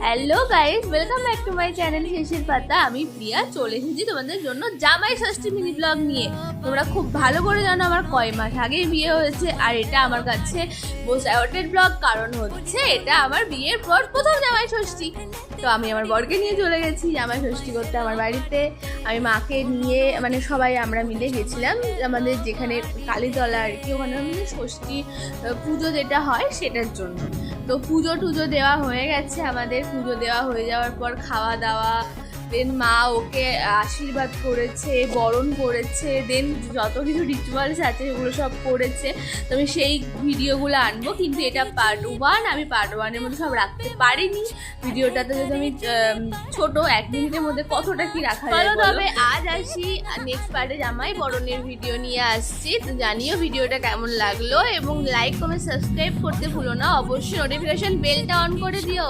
Hello guys, welcome back to my channel শেষের পাতা। আমি প্রিয়া চলে এসেছি তোমাদের জন্য জামাই ষষ্ঠী মিনি ব্লগ নিয়ে। তোমরা খুব ভালো করে জানো আমার কয় মাস আগেই বিয়ে হয়েছে, আর এটা আমার কাছে মোস্ট অ্যাওয়ার্টেড ব্লগ, কারণ হচ্ছে এটা আমার বিয়ের পর প্রথম জামাই ষষ্ঠী। তো আমি আমার বরকে নিয়ে চলে গেছি জামাই ষষ্ঠী করতে আমার বাড়িতে। আমি মাকে নিয়ে মানে সবাই আমরা মিলে গেছিলাম আমাদের যেখানে কালীতলা আর কি, ওখানে আমাদের ষষ্ঠী পুজো যেটা হয় সেটার জন্য। তো পুজো টুজো দেওয়া হয়ে গেছে আমাদের। পুজো দেওয়া হয়ে যাওয়ার পর খাওয়া দাওয়া, দেন মা ওকে আশীর্বাদ করেছে, বরণ করেছে, দেন যত কিছু রিচুয়ালস আছে সেগুলো সব করেছে। তো আমি সেই ভিডিওগুলো আনবো, কিন্তু এটা পার্ট 1, আমি পার্ট 1-এর মধ্যে সব রাখতে পারিনি। ভিডিওটাতে যদি আমি ছোট 1 মিনিটের মধ্যে কতটা কি রাখা যায়। তবে আজ আসি নেক্সট পার্টে জামাই বরণের ভিডিও নিয়ে আসছি। তো জানিও ভিডিওটা কেমন লাগলো, এবং লাইক কমেন্ট সাবস্ক্রাইব করতে ভুলো না, অবশ্যই নোটিফিকেশন বেলটা অন করে দিও।